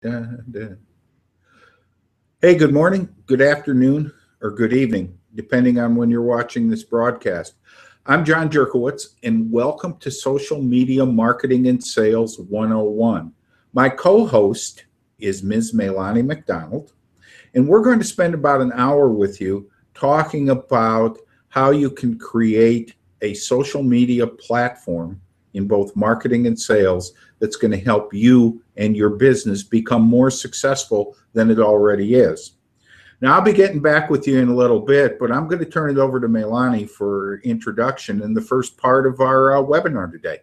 Da, da. Hey, good morning, good afternoon, or good evening, depending on when you're watching this broadcast. I'm John Jerkowitz, and welcome to Social Media Marketing and Sales 101. My co-host is Ms. Meilani McDonald, and we're going to spend about an hour with you talking about how you can create a social media platform in both marketing and sales that's going to help you and your business become more successful than it already is. Now, I'll be getting back with you in a little bit, but I'm going to turn it over to Meilani for introduction in the first part of our webinar today.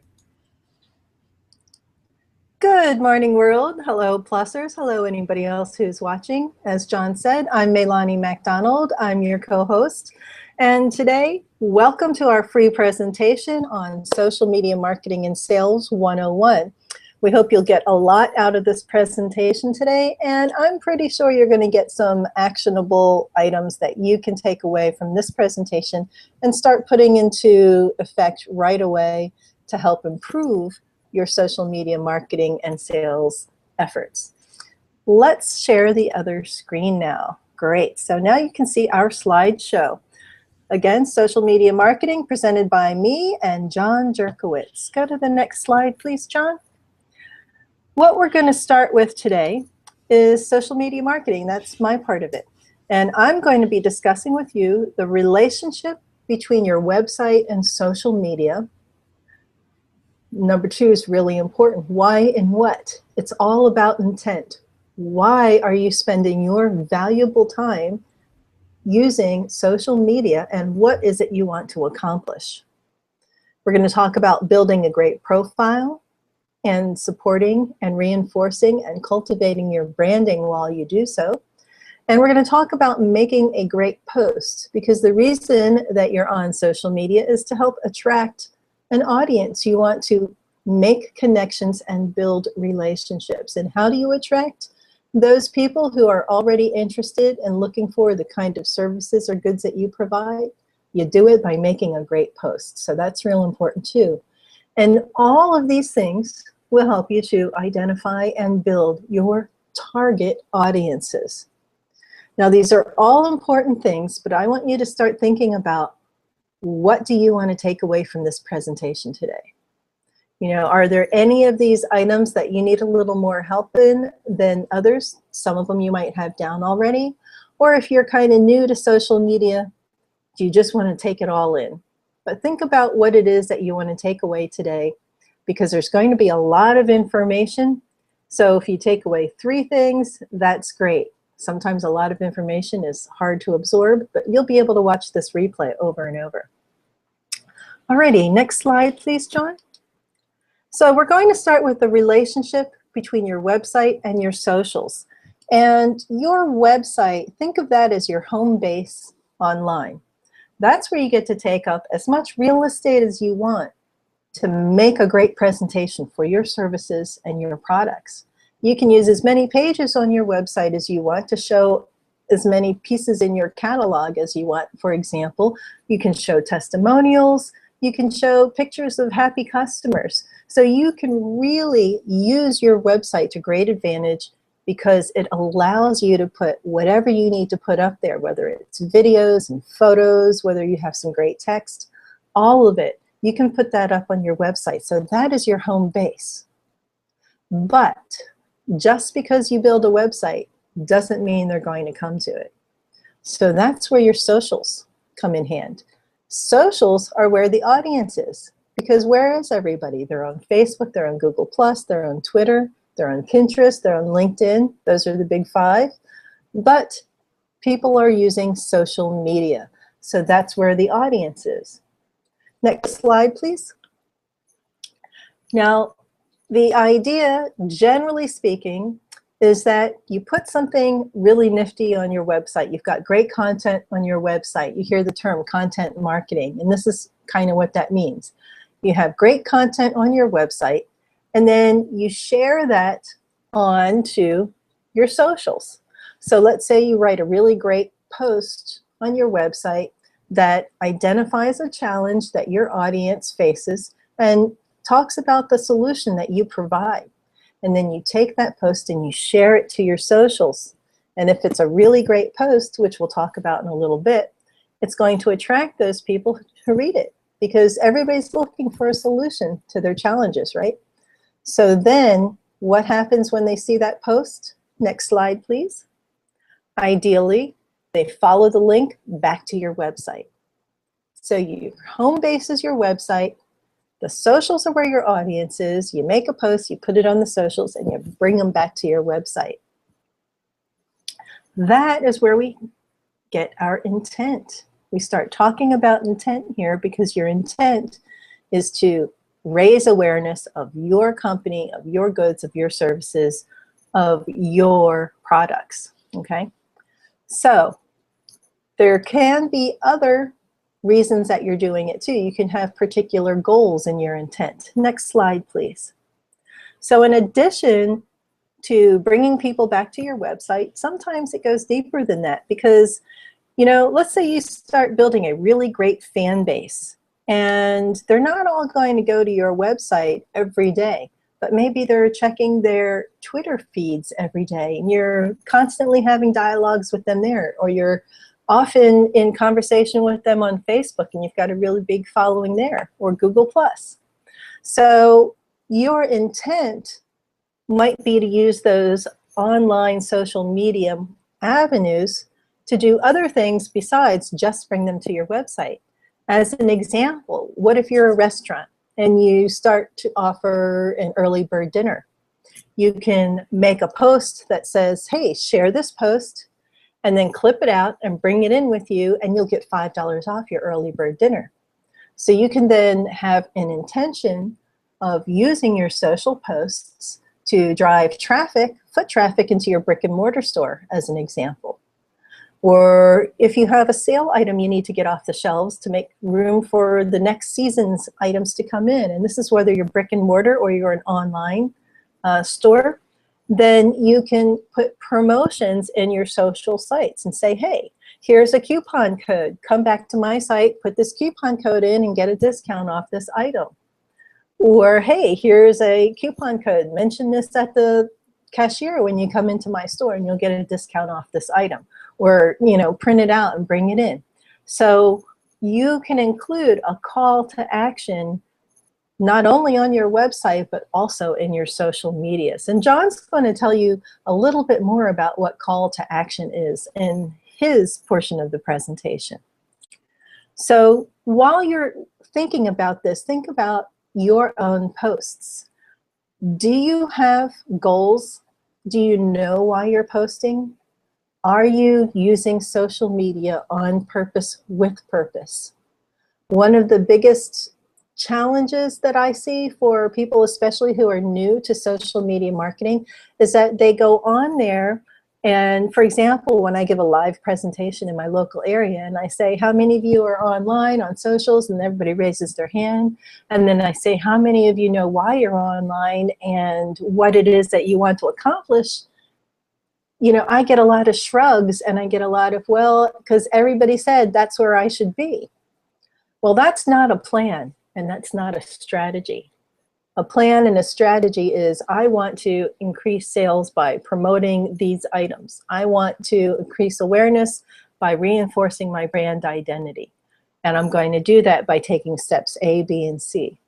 Good morning, world. Hello, Plussers. Hello, anybody else who's watching. As John said, I'm Meilani McDonald. I'm your co-host. And today, welcome to our free presentation on Social Media Marketing and Sales 101. We hope you'll get a lot out of this presentation today, and I'm pretty sure you're going to get some actionable items that you can take away from this presentation and start putting into effect right away to help improve your social media marketing and sales efforts. Let's share the other screen now. Great. So now you can see our slideshow. Again, social media marketing presented by me and John Jerkowitz. Go to the next slide, please, John. What we're going to start with today is social media marketing. That's my part of it. And I'm going to be discussing with you the relationship between your website and social media. Number two is really important. Why and what? It's all about intent. Why are you spending your valuable time using social media, and what is it you want to accomplish? We're going to talk about building a great profile and supporting and reinforcing and cultivating your branding while you do so. And we're going to talk about making a great post, because the reason that you're on social media is to help attract an audience. You want to make connections and build relationships. And how do you attract those people who are already interested and looking for the kind of services or goods that you provide? You do it by making a great post. So that's real important too. And all of these things will help you to identify and build your target audiences. Now, these are all important things, but I want you to start thinking about, what do you want to take away from this presentation today? You know, are there any of these items that you need a little more help in than others? Some of them you might have down already. Or if you're kind of new to social media, do you just want to take it all in? But think about what it is that you want to take away today, because there's going to be a lot of information. So if you take away 3 things, that's great. Sometimes a lot of information is hard to absorb, but you'll be able to watch this replay over and over. Alrighty, next slide, please, John. So we're going to start with the relationship between your website and your socials. And your website, think of that as your home base online. That's where you get to take up as much real estate as you want to make a great presentation for your services and your products. You can use as many pages on your website as you want to show as many pieces in your catalog as you want. For example, you can show testimonials, you can show pictures of happy customers. So you can really use your website to great advantage, because it allows you to put whatever you need to put up there, whether it's videos and photos, whether you have some great text, all of it. You can put that up on your website. So that is your home base. But just because you build a website doesn't mean they're going to come to it. So that's where your socials come in hand. Socials are where the audience is, because where is everybody? They're on Facebook, they're on Google+, they're on Twitter, they're on Pinterest, they're on LinkedIn. Those are the big 5. But people are using social media. So that's where the audience is. Next slide, please. Now, the idea, generally speaking, is that you put something really nifty on your website. You've got great content on your website. You hear the term content marketing, and this is kind of what that means. You have great content on your website, and then you share that on to your socials. So let's say you write a really great post on your website that identifies a challenge that your audience faces and talks about the solution that you provide. and then you take that post and you share it to your socials. And if it's a really great post, which we'll talk about in a little bit, it's going to attract those people who read it, because everybody's looking for a solution to their challenges, right? So then what happens when they see that post? Next slide, please. Ideally, they follow the link back to your website. So your home base is your website. The socials are where your audience is. You make a post, you put it on the socials, and you bring them back to your website. That is where we get our intent. We start talking about intent here because your intent is to raise awareness of your company, of your goods, of your services, of your products, okay? So there can be other reasons that you're doing it too. You can have particular goals in your intent. Next slide, please. So in addition to bringing people back to your website, sometimes it goes deeper than that, because, you know, let's say you start building a really great fan base, and they're not all going to go to your website every day, but maybe they're checking their Twitter feeds every day, and you're constantly having dialogues with them there, or you're often in conversation with them on Facebook, and you've got a really big following there, or Google+. So your intent might be to use those online social media avenues to do other things besides just bring them to your website. As an example, what if you're a restaurant and you start to offer an early bird dinner? You can make a post that says, hey, share this post, and then clip it out and bring it in with you, and you'll get $5 off your early bird dinner. So you can then have an intention of using your social posts to drive traffic, foot traffic, into your brick and mortar store, as an example. Or if you have a sale item you need to get off the shelves to make room for the next season's items to come in, and this is whether you're brick and mortar or you're an online store, then you can put promotions in your social sites and say, hey, here's a coupon code. Come back to my site, put this coupon code in, and get a discount off this item. Or, hey, here's a coupon code. Mention this at the cashier when you come into my store, and you'll get a discount off this item. Or, you know, print it out and bring it in. So you can include a call to action not only on your website, but also in your social medias. And John's going to tell you a little bit more about what call to action is in his portion of the presentation. So while you're thinking about this, think about your own posts. Do you have goals? Do you know why you're posting? Are you using social media on purpose, with purpose? One of the biggest challenges that I see for people, especially who are new to social media marketing, is that they go on there, and for example, when I give a live presentation in my local area and I say, how many of you are online on socials? And everybody raises their hand. And then I say, how many of you know why you're online and what it is that you want to accomplish? You know, I get a lot of shrugs, and I get a lot of, well, because everybody said that's where I should be. Well, that's not a plan, and that's not a strategy. A plan and a strategy is, I want to increase sales by promoting these items. I want to increase awareness by reinforcing my brand identity. And I'm going to do that by taking steps A, B, and C.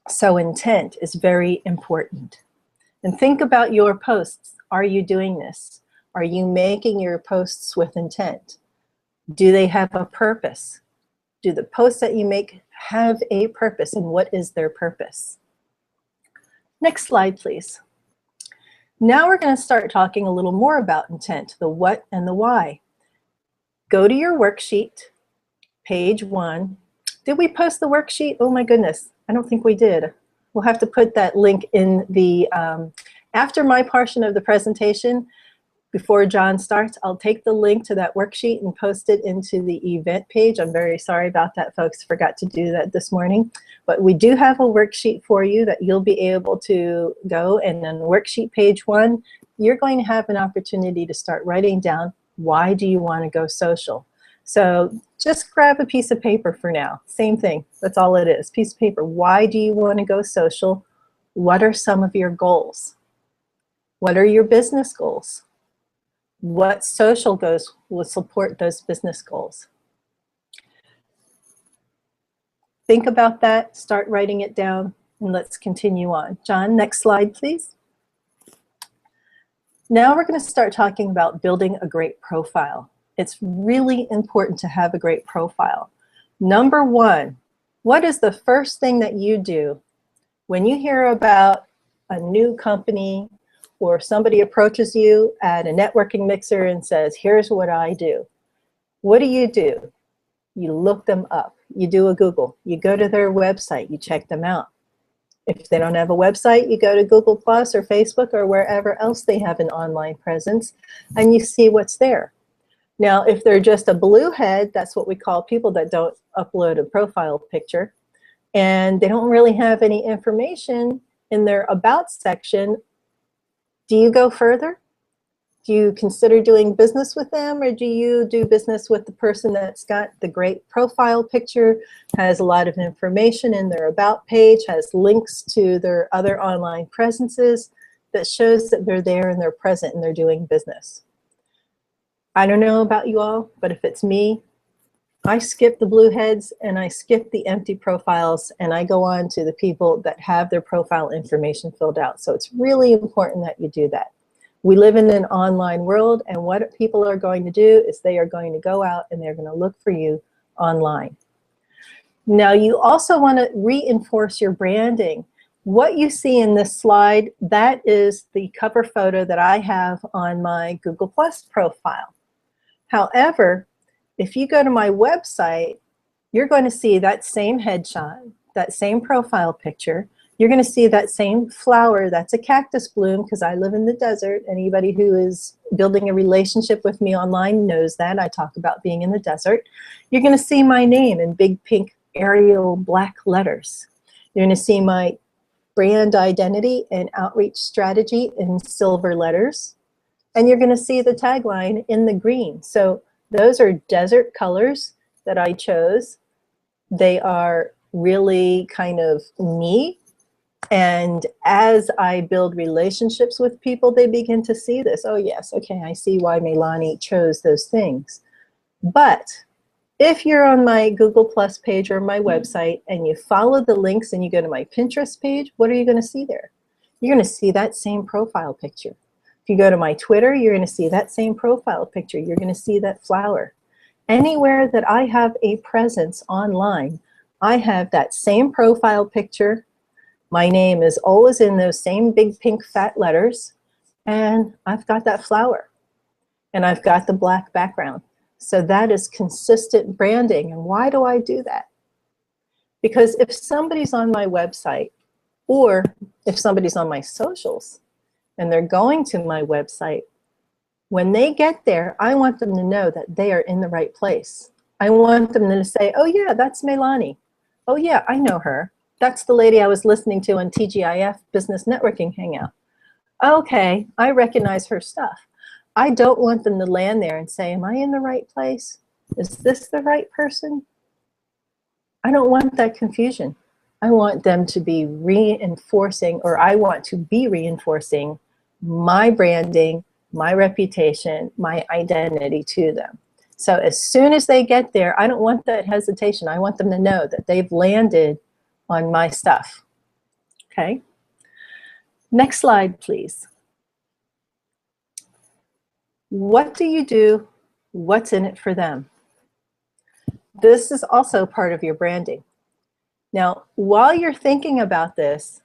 So intent is very important. And think about your posts. Are you doing this? Are you making your posts with intent? Do they have a purpose? Do the posts that you make have a purpose, and what is their purpose? Next slide, please. Now we're going to start talking a little more about intent, the what and the why. Go to your worksheet, page 1. Did we post the worksheet? Oh my goodness, I don't think we did. We'll have to put that link in the, after my portion of the presentation, before John starts, I'll take the link to that worksheet and post it into the event page. I'm very sorry about that, folks. Forgot to do that this morning. But we do have a worksheet for you that you'll be able to go, and on worksheet page 1, you're going to have an opportunity to start writing down, why do you want to go social? So just grab a piece of paper for now. Same thing. That's all it is. Piece of paper. Why do you want to go social? What are some of your goals? What are your business goals? What social goals will support those business goals? Think about that, start writing it down, and let's continue on. John, next slide, please. Now we're going to start talking about building a great profile. It's really important to have a great profile. Number one, what is the first thing that you do when you hear about a new company or somebody approaches you at a networking mixer and says, here's what I do? What do? You look them up. You do a Google. You go to their website. You check them out. If they don't have a website, you go to Google Plus or Facebook or wherever else they have an online presence, and you see what's there. Now, if they're just a blue head, that's what we call people that don't upload a profile picture, and they don't really have any information in their About section, do you go further? Do you consider doing business with them, or do you do business with the person that's got the great profile picture, has a lot of information in their About page, has links to their other online presences that shows that they're there and they're present and they're doing business? I don't know about you all, but if it's me, I skip the blue heads and I skip the empty profiles and I go on to the people that have their profile information filled out. So it's really important that you do that. We live in an online world, and what people are going to do is they are going to go out and they're going to look for you online. Now, you also want to reinforce your branding. What you see in this slide, that is the cover photo that I have on my Google Plus profile. However, if you go to my website, you're going to see that same headshot, that same profile picture. You're going to see that same flower. That's a cactus bloom because I live in the desert. Anybody who is building a relationship with me online knows that. I talk about being in the desert. You're going to see my name in big pink Arial black letters. You're going to see my brand identity and outreach strategy in silver letters. And you're going to see the tagline in the green. So those are desert colors that I chose. They are really kind of me. And as I build relationships with people, they begin to see this. Oh yes, okay, I see why Meilani chose those things. But if you're on my Google Plus page or my website and you follow the links and you go to my Pinterest page, what are you going to see there? You're going to see that same profile picture. If you go to my Twitter, you're going to see that same profile picture. You're going to see that flower. Anywhere that I have a presence online, I have that same profile picture. My name is always in those same big pink fat letters, and I've got that flower, and I've got the black background. So that is consistent branding. And why do I do that? Because if somebody's on my website, or if somebody's on my socials, and they're going to my website, when they get there, I want them to know that they are in the right place. I want them to say, oh yeah, that's Meilani. Oh yeah, I know her. That's the lady I was listening to on TGIF Business Networking Hangout. Okay, I recognize her stuff. I don't want them to land there and say, am I in the right place? Is this the right person? I don't want that confusion. I want them to be reinforcing, or I want to be reinforcing my branding, my reputation, my identity to them. So as soon as they get there, I don't want that hesitation. I want them to know that they've landed on my stuff. Okay. Next slide, please. What do you do? What's in it for them? This is also part of your branding. Now, while you're thinking about this,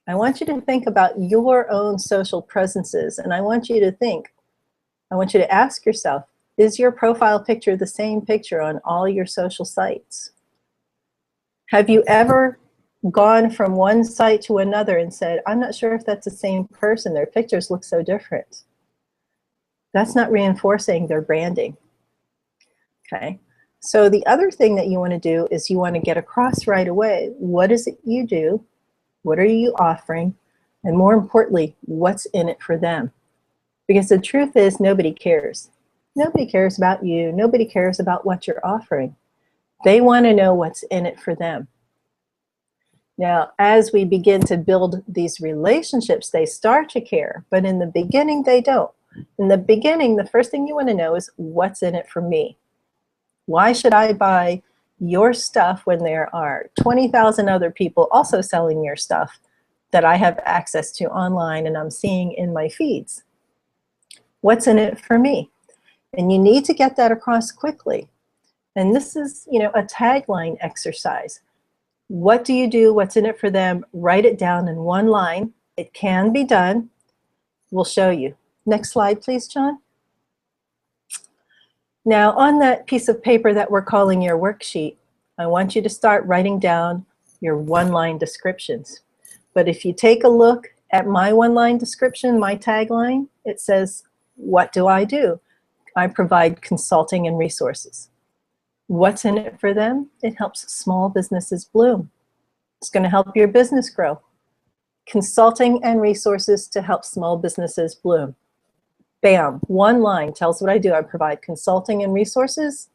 I want you to think about your own social presences, and I want you to ask yourself, is your profile picture the same picture on all your social sites? Have you ever gone from one site to another and said, I'm not sure if that's the same person, their pictures look so different? That's not reinforcing their branding. Okay, so the other thing that you want to do is you want to get across right away, what is it you do, what are you offering, and more importantly, what's in it for them? Because the truth is, nobody cares. Nobody cares about you. Nobody cares about what you're offering. They want to know what's in it for them. Now, as we begin to build these relationships, they start to care, but in the beginning, they don't. In the beginning, the first thing you want to know is, what's in it for me? Why should I buy your stuff when there are 20,000 other people also selling your stuff that I have access to online and I'm seeing in my feeds? What's in it for me? And you need to get that across quickly. And this is, a tagline exercise. What do you do? What's in it for them? Write it down in one line. It can be done. We'll show you. Next slide, please, John. Now, on that piece of paper that we're calling your worksheet, I want you to start writing down your one-line descriptions. But if you take a look at my one-line description, my tagline, it says, what do? I provide consulting and resources. What's in it for them? It helps small businesses bloom. It's going to help your business grow. Consulting and resources to help small businesses bloom. Bam, one line tells what I do. I provide consulting and resources,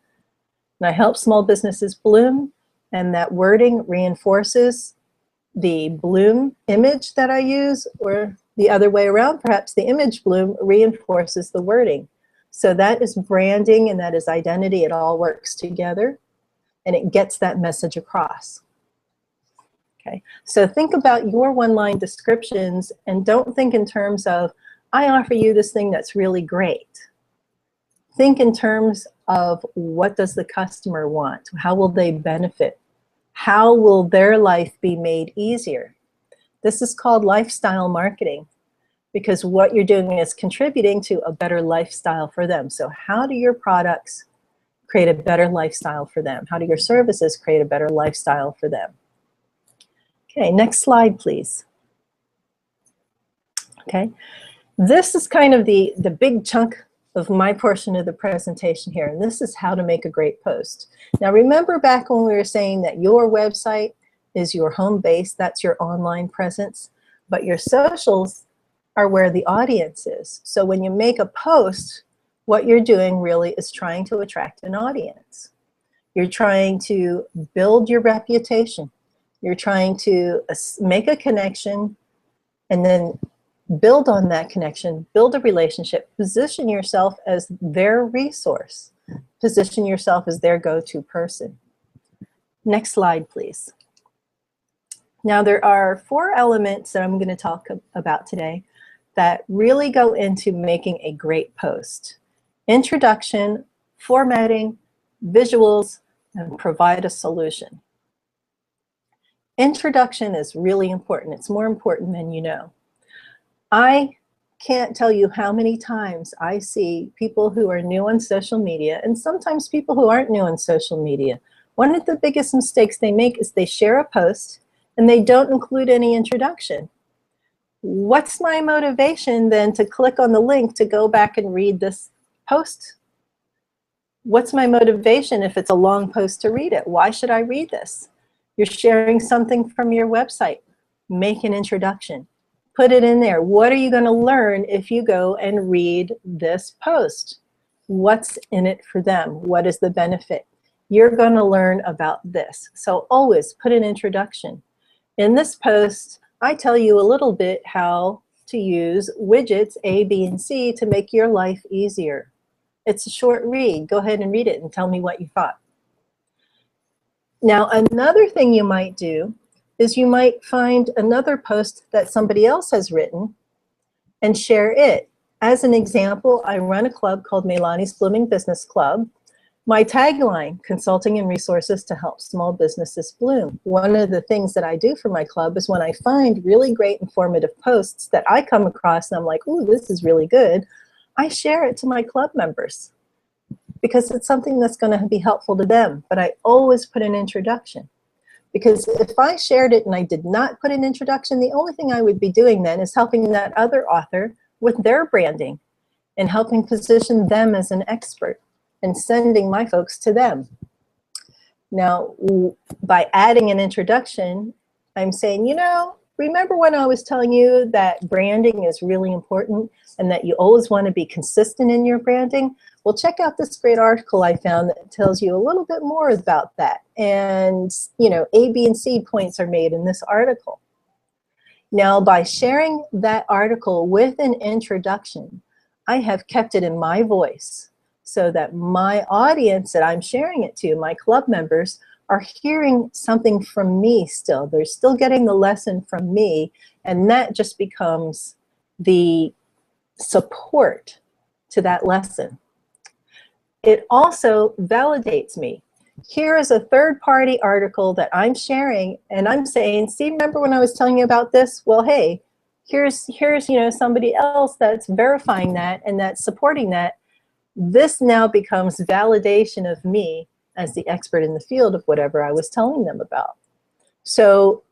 and I help small businesses bloom, and that wording reinforces the bloom image that I use, or the other way around, perhaps the image bloom reinforces the wording. So that is branding and that is identity. It all works together, and it gets that message across. Okay, so think about your one-line descriptions, and don't think in terms of, I offer you this thing that's really great. Think in terms of, what does the customer want? How will they benefit? How will their life be made easier? This is called lifestyle marketing, because what you're doing is contributing to a better lifestyle for them. So how do your products create a better lifestyle for them? How do your services create a better lifestyle for them? Okay, next slide, please. Okay. This is kind of the big chunk of my portion of the presentation here, and this is how to make a great post. Now remember back when we were saying that your website is your home base, that's your online presence, but your socials are where the audience is. So when you make a post, what you're doing really is trying to attract an audience. You're trying to build your reputation. You're trying to make a connection and then build on that connection, build a relationship, position yourself as their resource, position yourself as their go-to person. Next slide, please. Now there are 4 elements that I'm going to talk about today that really go into making a great post. Introduction, formatting, visuals, and provide a solution. Introduction is really important. It's more important than you know. I can't tell you how many times I see people who are new on social media, and sometimes people who aren't new on social media. One of the biggest mistakes they make is they share a post and they don't include any introduction. What's my motivation then to click on the link to go back and read this post? What's my motivation if it's a long post to read it? Why should I read this? You're sharing something from your website. Make an introduction. Put it in there. What are you going to learn if you go and read this post? What's in it for them? What is the benefit? You're going to learn about this. So always put an introduction. In this post, I tell you a little bit how to use widgets A, B, and C to make your life easier. It's a short read. Go ahead and read it and tell me what you thought. Now, another thing you might do is you might find another post that somebody else has written and share it. As an example, I run a club called Meilani's Blooming Business Club. My tagline, consulting and resources to help small businesses bloom. One of the things that I do for my club is when I find really great informative posts that I come across and I'm like, ooh, this is really good, I share it to my club members because it's something that's going to be helpful to them. But I always put an introduction. Because if I shared it and I did not put an introduction, the only thing I would be doing then is helping that other author with their branding and helping position them as an expert and sending my folks to them. Now, by adding an introduction, I'm saying, you know, remember when I was telling you that branding is really important and that you always want to be consistent in your branding? Well, check out this great article I found that tells you a little bit more about that. And, you know, A, B, and C points are made in this article. Now, by sharing that article with an introduction, I have kept it in my voice so that my audience that I'm sharing it to, my club members, are hearing something from me still. They're still getting the lesson from me, and that just becomes the support to that lesson. It also validates me. Here is a third-party article that I'm sharing, and I'm saying, see, remember when I was telling you about this? Well, hey, here's you know, somebody else that's verifying that and that's supporting that. This now becomes validation of me as the expert in the field of whatever I was telling them about. So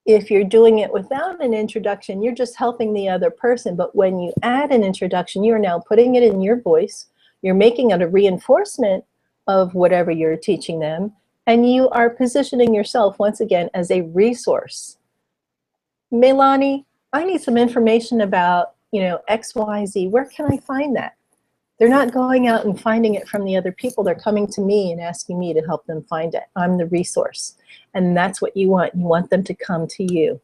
if you're doing it without an introduction, you're just helping the other person. But when you add an introduction, you're now putting it in your voice. You're making it a reinforcement of whatever you're teaching them. And you are positioning yourself, once again, as a resource. Meilani, I need some information about, you know, X, Y, Z. Where can I find that? They're not going out and finding it from the other people. They're coming to me and asking me to help them find it. I'm the resource. And that's what you want. You want them to come to you.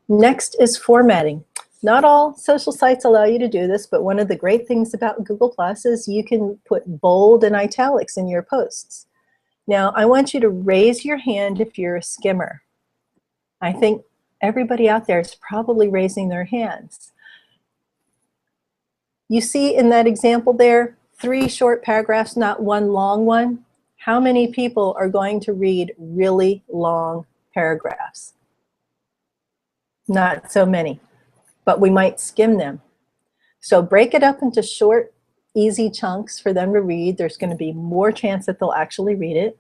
Next is formatting. Not all social sites allow you to do this, but one of the great things about Google Plus is you can put bold and italics in your posts. Now, I want you to raise your hand if you're a skimmer. I think everybody out there is probably raising their hands. You see in that example there, 3 short paragraphs, not one long one. How many people are going to read really long paragraphs? Not so many, but we might skim them. So break it up into short, easy chunks for them to read. There's going to be more chance that they'll actually read it.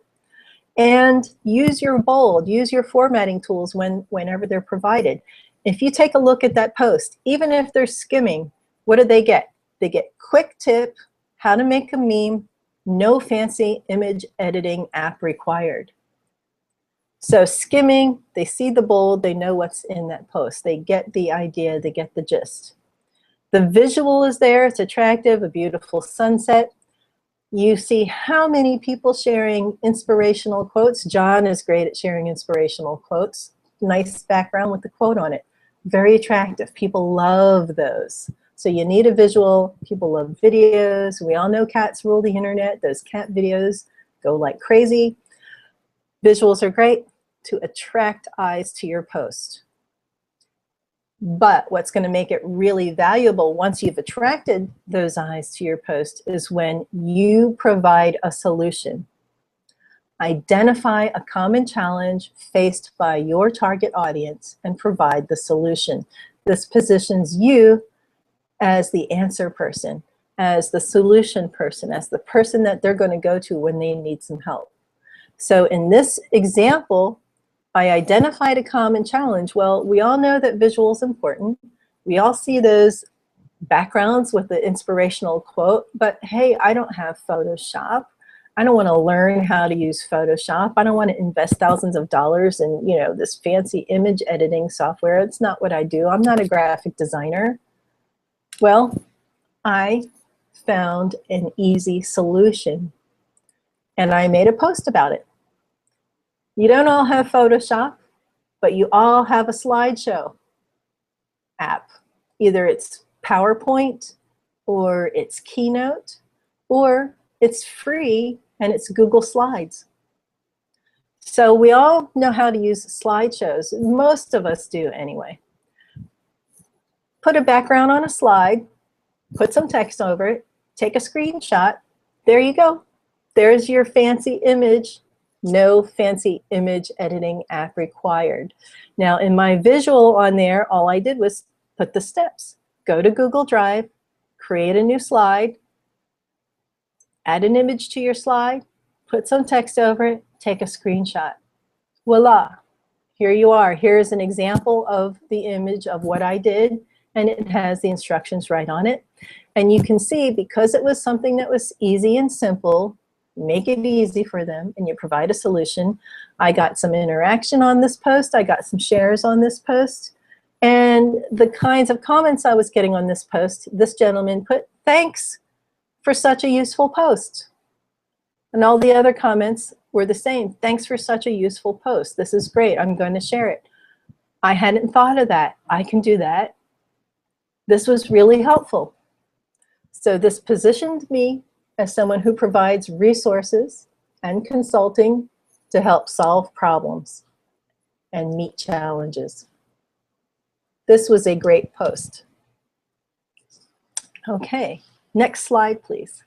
And use your bold, use your formatting tools whenever they're provided. If you take a look at that post, even if they're skimming, what do they get? They get quick tip, how to make a meme, no fancy image editing app required. So skimming, they see the bold, they know what's in that post. They get the idea, they get the gist. The visual is there, it's attractive, a beautiful sunset. You see how many people sharing inspirational quotes. John is great at sharing inspirational quotes. Nice background with the quote on it. Very attractive. People love those. So you need a visual. People love videos. We all know cats rule the internet. Those cat videos go like crazy. Visuals are great to attract eyes to your post. But what's going to make it really valuable once you've attracted those eyes to your post is when you provide a solution. Identify a common challenge faced by your target audience and provide the solution. This positions you as the answer person, as the solution person, as the person that they're going to go to when they need some help. So in this example, I identified a common challenge. Well, we all know that visual is important. We all see those backgrounds with the inspirational quote, but hey, I don't have Photoshop. I don't want to learn how to use Photoshop. I don't want to invest thousands of dollars in, you know, this fancy image editing software. It's not what I do. I'm not a graphic designer. Well, I found an easy solution and I made a post about it. You don't all have Photoshop, but you all have a slideshow app. Either it's PowerPoint or it's Keynote or it's free and it's Google Slides. So we all know how to use slideshows. Most of us do anyway. Put a background on a slide, put some text over it, take a screenshot. There you go. There's your fancy image. No fancy image editing app required. Now in my visual on there, all I did was put the steps. Go to Google Drive, create a new slide, add an image to your slide, put some text over it, take a screenshot. Voila, here you are. Here's an example of the image of what I did, and it has the instructions right on it. And you can see, because it was something that was easy and simple, make it easy for them, and you provide a solution. I got some interaction on this post. I got some shares on this post. And the kinds of comments I was getting on this post, this gentleman put, "Thanks for such a useful post." And all the other comments were the same. "Thanks for such a useful post. This is great. I'm going to share it. I hadn't thought of that. I can do that. This was really helpful." So this positioned me as someone who provides resources and consulting to help solve problems and meet challenges. This was a great post. Okay, next slide, please.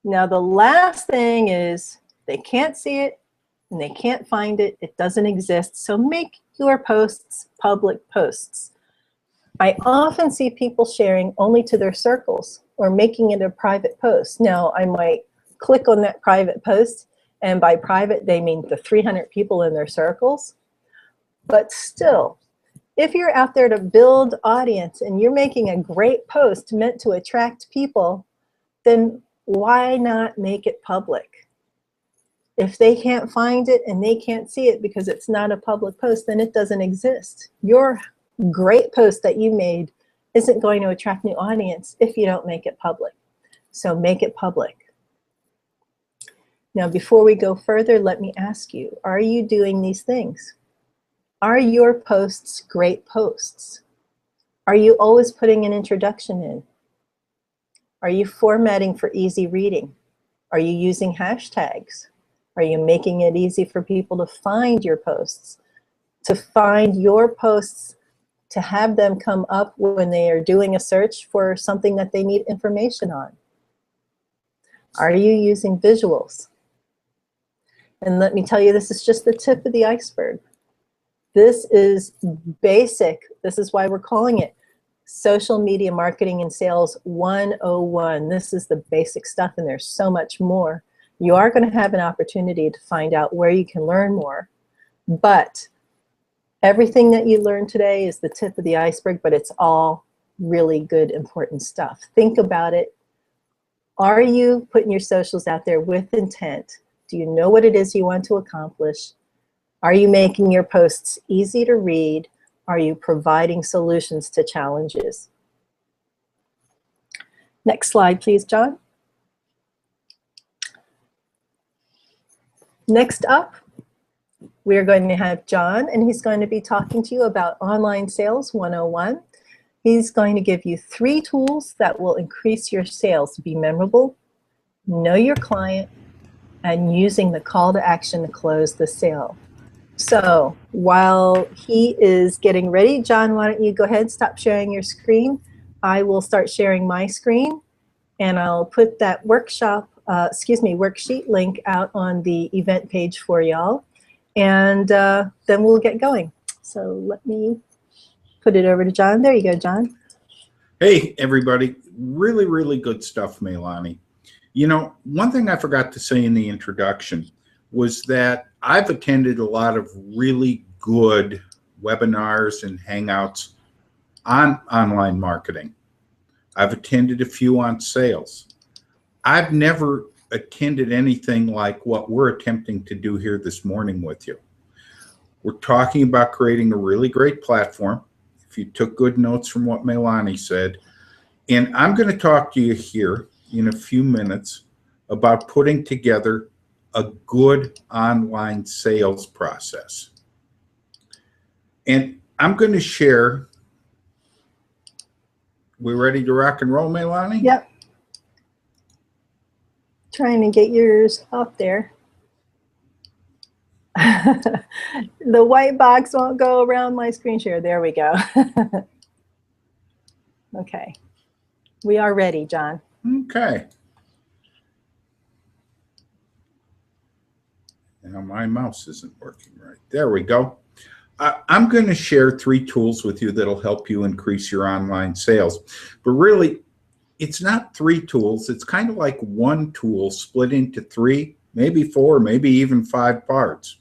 Now the last thing is they can't see it and they can't find it. It doesn't exist. So make your posts public posts. I often see people sharing only to their circles or making it a private post. Now I might click on that private post, and by private they mean the 300 people in their circles. But still, if you're out there to build audience and you're making a great post meant to attract people, then why not make it public? If they can't find it and they can't see it because it's not a public post, then it doesn't exist. Your great post that you made isn't going to attract new audience if you don't make it public. So make it public. Now, before we go further, let me ask you, are you doing these things? Are your posts great posts? Are you always putting an introduction in? Are you formatting for easy reading? Are you using hashtags? Are you making it easy for people to find your posts? To find your posts, to have them come up when they are doing a search for something that they need information on? Are you using visuals? And let me tell you, this is just the tip of the iceberg. This is basic. This is why we're calling it Social Media Marketing and Sales 101. This is the basic stuff, and there's so much more. You are going to have an opportunity to find out where you can learn more, but everything that you learned today is the tip of the iceberg, but it's all really good, important stuff. Think about it. Are you putting your socials out there with intent? Do you know what it is you want to accomplish? Are you making your posts easy to read? Are you providing solutions to challenges? Next slide, please, John. Next up, we're going to have John, and he's going to be talking to you about Online Sales 101. He's going to give you 3 tools that will increase your sales. Be memorable, know your client, and using the call to action to close the sale. So while he is getting ready, John, why don't you go ahead and stop sharing your screen? I will start sharing my screen, and I'll put that worksheet link out on the event page for y'all, and then we'll get going. So let me put it over to John. There you go, John. Hey, everybody. Really, really good stuff, Meilani. You know, one thing I forgot to say in the introduction was that I've attended a lot of really good webinars and Hangouts on online marketing. I've attended a few on sales. I've never attended anything like what we're attempting to do here this morning with you. We're talking about creating a really great platform. If you took good notes from what Meilani said, and I'm going to talk to you here in a few minutes about putting together a good online sales process. And I'm going to share. We ready to rock and roll, Meilani? Yep. Trying to get yours up there. The white box won't go around my screen share. There we go. Okay. We are ready, John. Okay. Now my mouse isn't working right. There we go. I'm going to share 3 tools with you that'll help you increase your online sales. But really, it's not 3 tools. It's kind of like one tool split into 3, maybe 4, maybe even 5 parts.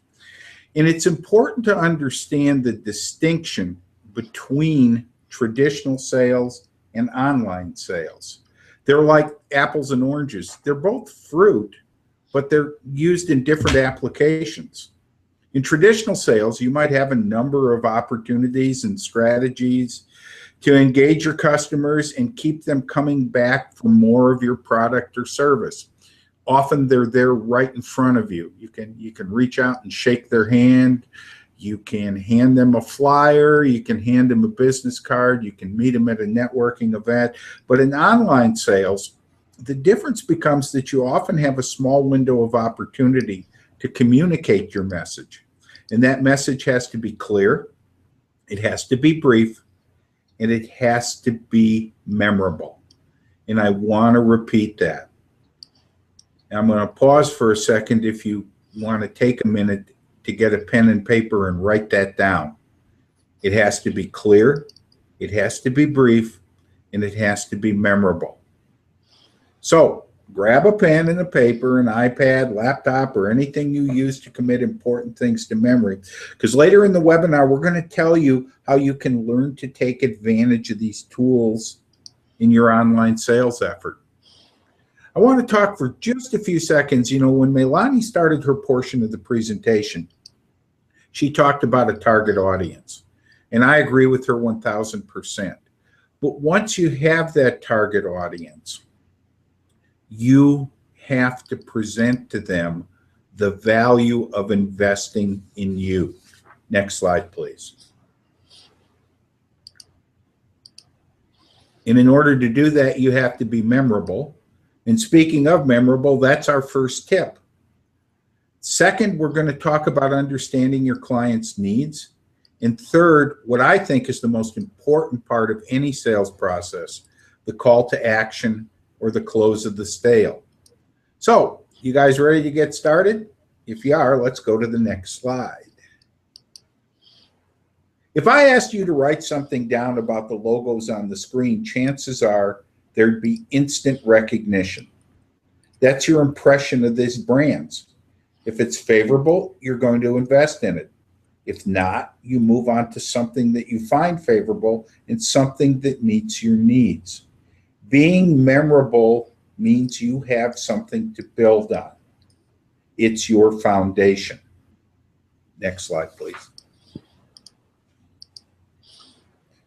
And it's important to understand the distinction between traditional sales and online sales. They're like apples and oranges. They're both fruit, but they're used in different applications. In traditional sales, you might have a number of opportunities and strategies to engage your customers and keep them coming back for more of your product or service. Often they're there right in front of you. You can reach out and shake their hand. You can hand them a flyer. You can hand them a business card. You can meet them at a networking event. But in online sales, the difference becomes that you often have a small window of opportunity to communicate your message. And that message has to be clear, it has to be brief, and it has to be memorable. And I want to repeat that. I'm going to pause for a second if you want to take a minute to get a pen and paper and write that down. It has to be clear, it has to be brief, and it has to be memorable. So grab a pen and a paper, an iPad, laptop, or anything you use to commit important things to memory. Because later in the webinar, we're going to tell you how you can learn to take advantage of these tools in your online sales effort. I want to talk for just a few seconds. You know, when Meilani started her portion of the presentation, she talked about a target audience. And I agree with her 1000%. But once you have that target audience, you have to present to them the value of investing in you. Next slide, please. And in order to do that, you have to be memorable. And speaking of memorable, that's our first tip. Second, we're going to talk about understanding your client's needs. And third, what I think is the most important part of any sales process, the call to action or the close of the sale. So, you guys ready to get started? If you are, let's go to the next slide. If I asked you to write something down about the logos on the screen, chances are there'd be instant recognition. That's your impression of these brands. If it's favorable, you're going to invest in it. If not, you move on to something that you find favorable and something that meets your needs. Being memorable means you have something to build on. It's your foundation. Next slide, please.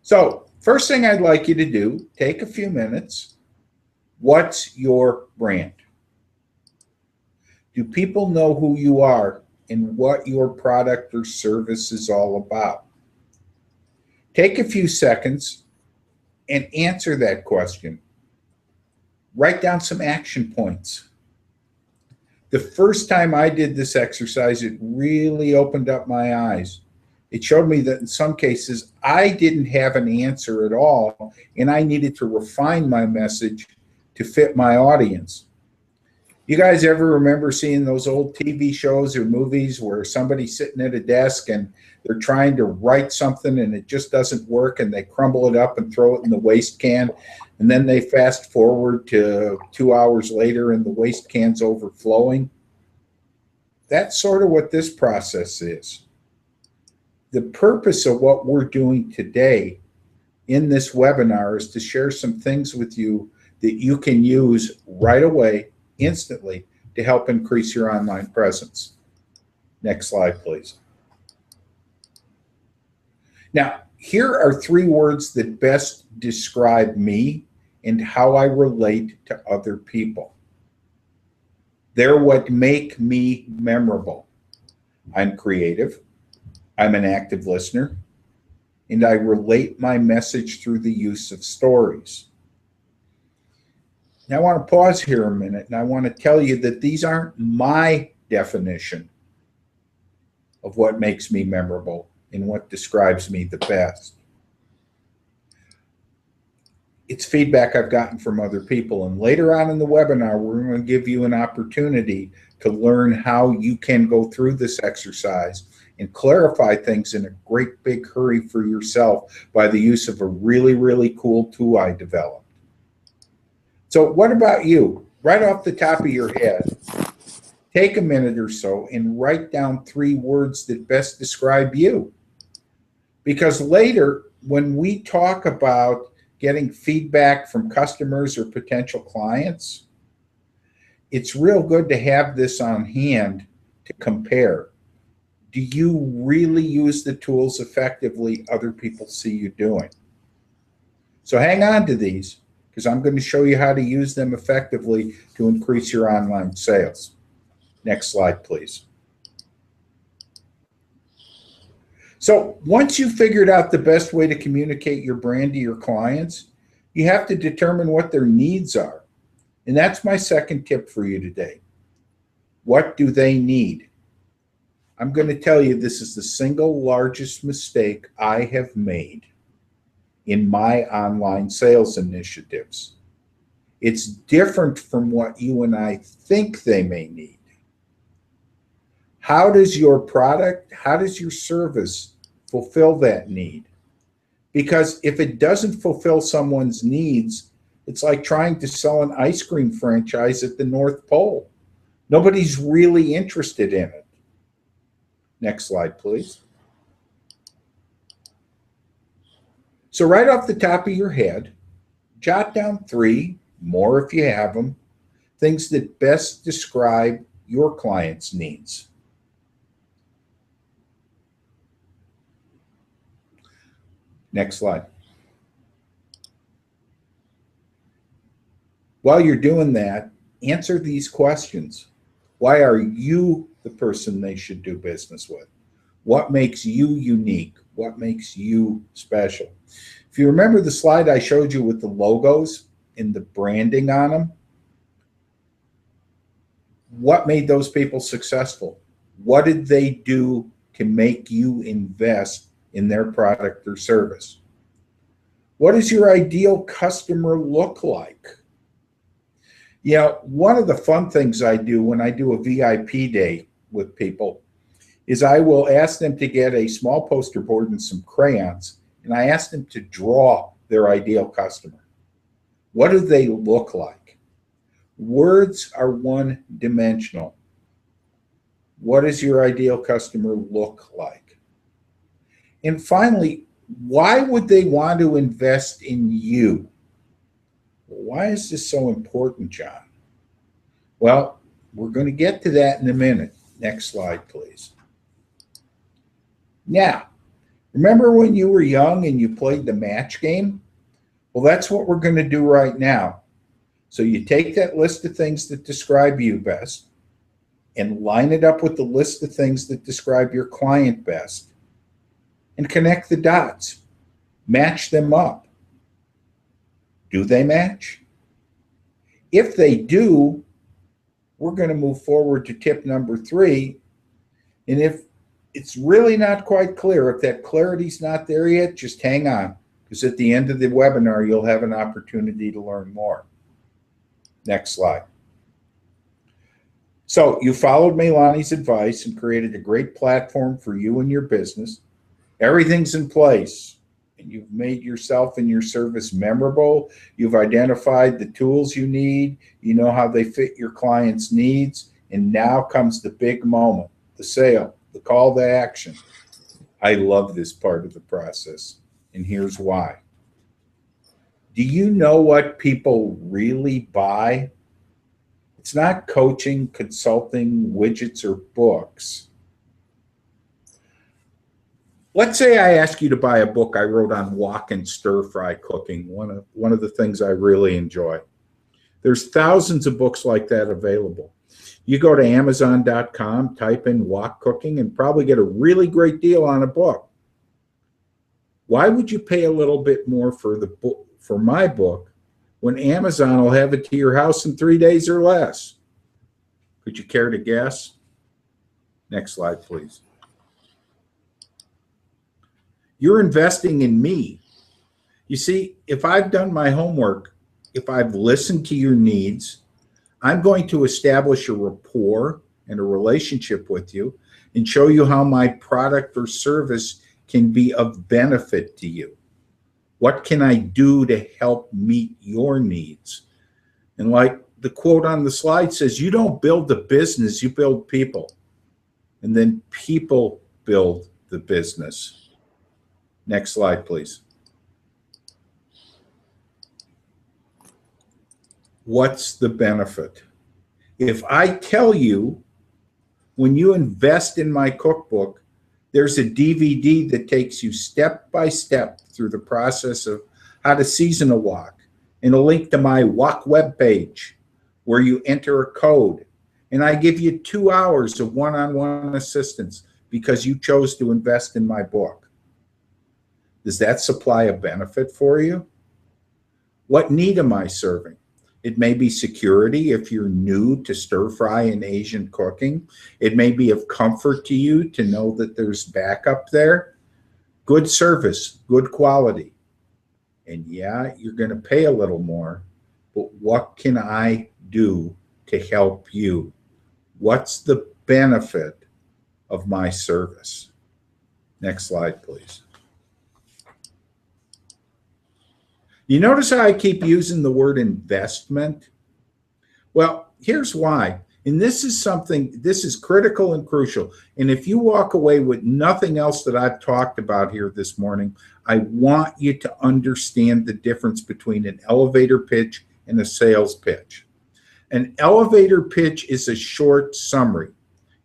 So, first thing I'd like you to do, take a few minutes. What's your brand? Do people know who you are and what your product or service is all about? Take a few seconds and answer that question. Write down some action points. The first time I did this exercise, it really opened up my eyes. It showed me that in some cases, I didn't have an answer at all, and I needed to refine my message to fit my audience. You guys ever remember seeing those old TV shows or movies where somebody's sitting at a desk and they're trying to write something and it just doesn't work and they crumble it up and throw it in the waste can, and then they fast forward to 2 hours later and the waste can's overflowing? That's sort of what this process is. The purpose of what we're doing today in this webinar is to share some things with you that you can use right away, instantly, to help increase your online presence. Next slide, please. Now, here are 3 words that best describe me and how I relate to other people. They're what make me memorable. I'm creative, I'm an active listener, and I relate my message through the use of stories. Now I want to pause here a minute, and I want to tell you that these aren't my definition of what makes me memorable and what describes me the best. It's feedback I've gotten from other people, and later on in the webinar, we're going to give you an opportunity to learn how you can go through this exercise and clarify things in a great big hurry for yourself by the use of a really, really cool tool I developed. So what about you? Right off the top of your head, take a minute or so and write down 3 words that best describe you. Because later, when we talk about getting feedback from customers or potential clients, it's real good to have this on hand to compare. Do you really use the tools effectively other people see you doing? So hang on to these, because I'm going to show you how to use them effectively to increase your online sales. Next slide, please. So once you've figured out the best way to communicate your brand to your clients, you have to determine what their needs are. And that's my second tip for you today. What do they need? I'm going to tell you this is the single largest mistake I have made in my online sales initiatives. It's different from what you and I think they may need. How does your product, how does your service fulfill that need? Because if it doesn't fulfill someone's needs, it's like trying to sell an ice cream franchise at the North Pole. Nobody's really interested in it. Next slide, please. So right off the top of your head, jot down 3, more if you have them, things that best describe your client's needs. Next slide. While you're doing that, answer these questions. Why are you the person they should do business with? What makes you unique? What makes you special? If you remember the slide I showed you with the logos and the branding on them, what made those people successful? What did they do to make you invest in their product or service? What does your ideal customer look like? You know, one of the fun things I do when I do a VIP day with people is I will ask them to get a small poster board and some crayons, and I ask them to draw their ideal customer. What do they look like? Words are one-dimensional. What does your ideal customer look like? And finally, why would they want to invest in you? Why is this so important, John? Well, we're going to get to that in a minute. Next slide, please. Now, remember when you were young and you played the match game? Well, that's what we're going to do right now. So you take that list of things that describe you best and line it up with the list of things that describe your client best and connect the dots. Match them up. Do they match? If they do, we're going to move forward to tip number 3. And if it's really not quite clear, if that clarity's not there yet, just hang on, because at the end of the webinar, you'll have an opportunity to learn more. Next slide. So you followed Meilani's advice and created a great platform for you and your business. Everything's in place, and you've made yourself and your service memorable. You've identified the tools you need. You know how they fit your client's needs. And now comes the big moment, the sale, the call to action. I love this part of the process, and here's why. Do you know what people really buy? It's not coaching, consulting, widgets, or books. Let's say I ask you to buy a book I wrote on wok and stir-fry cooking, one of the things I really enjoy. There's thousands of books like that available. You go to Amazon.com, type in wok cooking, and probably get a really great deal on a book. Why would you pay a little bit more for the book, for my book, when Amazon will have it to your house in 3 days or less? Could you care to guess? Next slide, please. You're investing in me. You see, if I've done my homework, if I've listened to your needs, I'm going to establish a rapport and a relationship with you and show you how my product or service can be of benefit to you. What can I do to help meet your needs? And like the quote on the slide says, you don't build the business, you build people. And then people build the business. Next slide, please. What's the benefit? If I tell you, when you invest in my cookbook, there's a DVD that takes you step by step through the process of how to season a wok, and a link to my wok webpage where you enter a code. And I give you 2 hours of one-on-one assistance because you chose to invest in my book. Does that supply a benefit for you? What need am I serving? It may be security if you're new to stir fry and Asian cooking. It may be of comfort to you to know that there's backup there. Good service, good quality. And yeah, you're going to pay a little more, but what can I do to help you? What's the benefit of my service? Next slide, please. You notice how I keep using the word investment? Well, here's why. And this is critical and crucial. And if you walk away with nothing else that I've talked about here this morning, I want you to understand the difference between an elevator pitch and a sales pitch. An elevator pitch is a short summary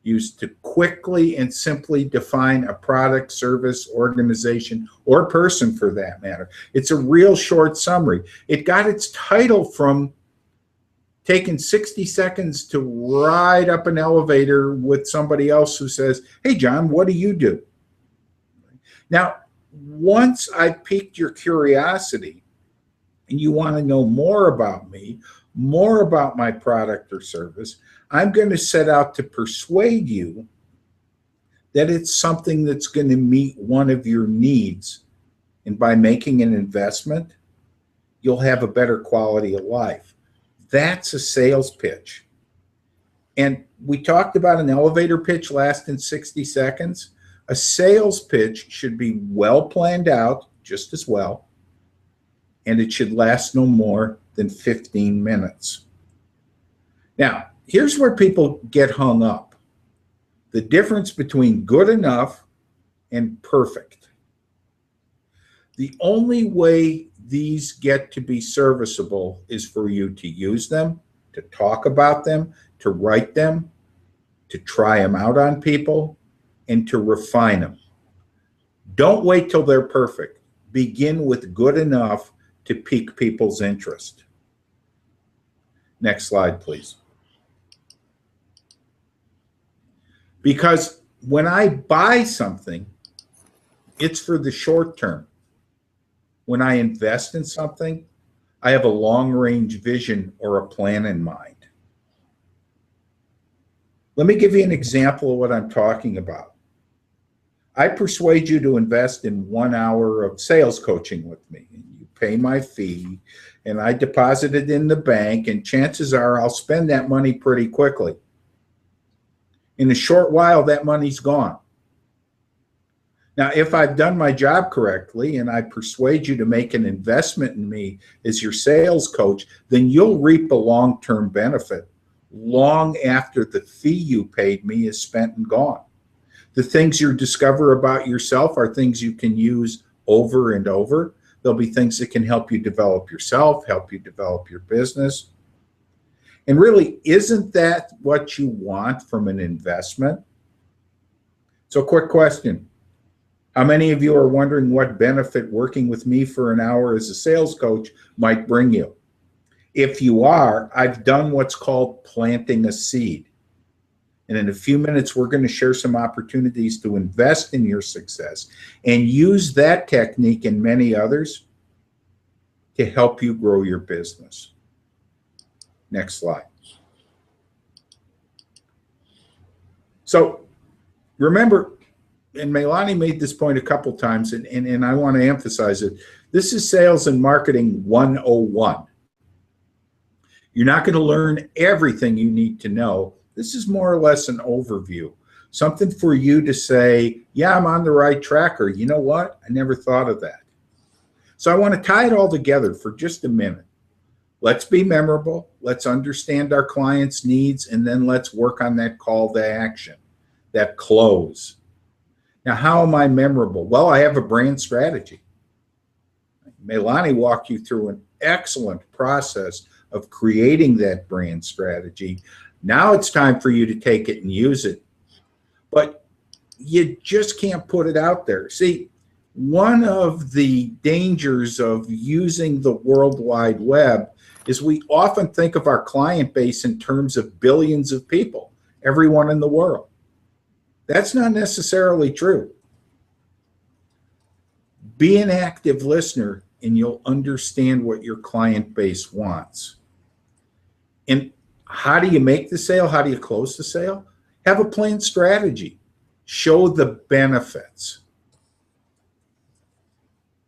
used to quickly and simply define a product, service, organization, or person for that matter. It's a real short summary. It got its title from taking 60 seconds to ride up an elevator with somebody else who says, "Hey, John, what do you do?" Now, once I piqued your curiosity and you want to know more about me, more about my product or service, I'm going to set out to persuade you that it's something that's going to meet one of your needs. And by making an investment, you'll have a better quality of life. That's a sales pitch. And we talked about an elevator pitch lasting 60 seconds. A sales pitch should be well planned out, just as well, and it should last no more than 15 minutes. Now, here's where people get hung up. The difference between good enough and perfect. The only way these get to be serviceable is for you to use them, to talk about them, to write them, to try them out on people, and to refine them. Don't wait till they're perfect. Begin with good enough to pique people's interest. Next slide, please. Because when I buy something, it's for the short term. When I invest in something, I have a long-range vision or a plan in mind. Let me give you an example of what I'm talking about. I persuade you to invest in 1 hour of sales coaching with me. You pay my fee, and I deposit it in the bank, and chances are I'll spend that money pretty quickly. In a short while, that money's gone. Now, if I've done my job correctly and I persuade you to make an investment in me as your sales coach, then you'll reap a long-term benefit long after the fee you paid me is spent and gone. The things you discover about yourself are things you can use over and over. There'll be things that can help you develop yourself, help you develop your business. And really, isn't that what you want from an investment? So, quick question. How many of you are wondering what benefit working with me for an hour as a sales coach might bring you? If you are, I've done what's called planting a seed. And in a few minutes, we're going to share some opportunities to invest in your success and use that technique and many others to help you grow your business. Next slide. So remember, and Meilani made this point a couple times, and I want to emphasize it. This is Sales and Marketing 101. You're not going to learn everything you need to know. This is more or less an overview, something for you to say, yeah, I'm on the right track, or you know what, I never thought of that. So I want to tie it all together for just a minute. Let's be memorable. Let's understand our clients' needs, and then let's work on that call to action, that close. Now, how am I memorable? Well, I have a brand strategy. Meilani walked you through an excellent process of creating that brand strategy. Now it's time for you to take it and use it. But you just can't put it out there. See, one of the dangers of using the World Wide Web is we often think of our client base in terms of billions of people, everyone in the world. That's not necessarily true. Be an active listener and you'll understand what your client base wants. And how do you make the sale? How do you close the sale? Have a planned strategy. Show the benefits.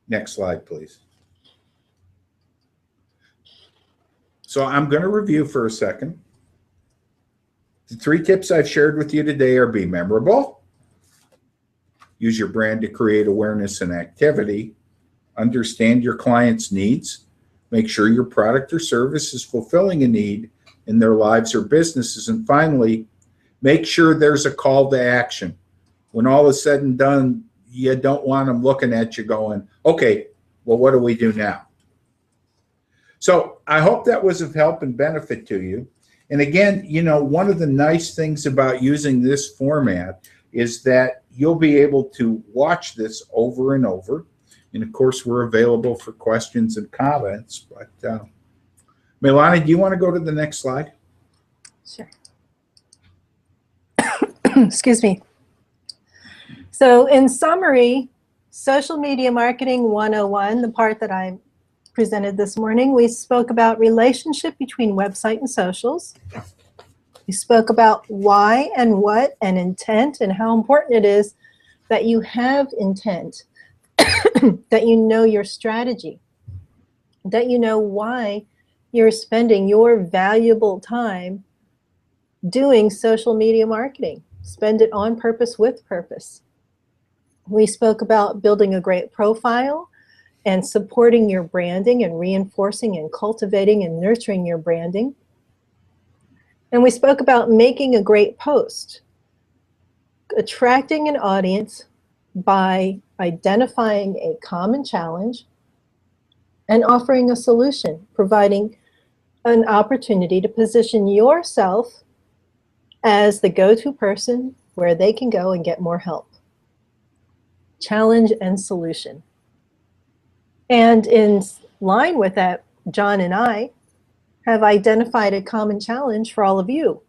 Next slide, please. So I'm going to review for a second. The 3 tips I've shared with you today are: be memorable, use your brand to create awareness and activity, understand your client's needs, make sure your product or service is fulfilling a need in their lives or businesses, and finally, make sure there's a call to action. When all is said and done, you don't want them looking at you going, okay, well, what do we do now? So I hope that was of help and benefit to you. And again, you know, one of the nice things about using this format is that you'll be able to watch this over and over. And of course, we're available for questions and comments. But Meilani, do you want to go to the next slide? Sure. Excuse me. So in summary, Social Media Marketing 101, the part that I presented this morning, we spoke about relationship between website and socials. We spoke about why and what and intent and how important it is that you have intent, that you know your strategy, that you know why you're spending your valuable time doing social media marketing. Spend it on purpose with purpose. We spoke about building a great profile and supporting your branding and reinforcing and cultivating and nurturing your branding. And we spoke about making a great post, attracting an audience by identifying a common challenge and offering a solution, providing an opportunity to position yourself as the go-to person where they can go and get more help. Challenge and solution. And in line with that, John and I have identified a common challenge for all of you.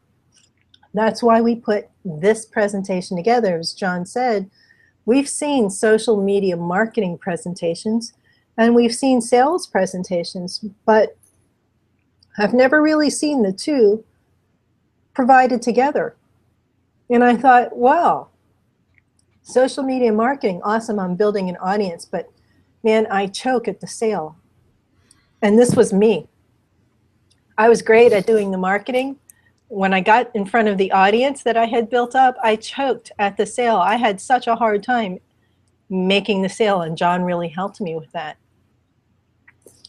That's why we put this presentation together. As John said, we've seen social media marketing presentations and we've seen sales presentations, but I've never really seen the two provided together. And I thought, wow, social media marketing, awesome, I'm building an audience, but man, I choke at the sale. And this was me. I was great at doing the marketing. When I got in front of the audience that I had built up, I choked at the sale. I had such a hard time making the sale, and John really helped me with that.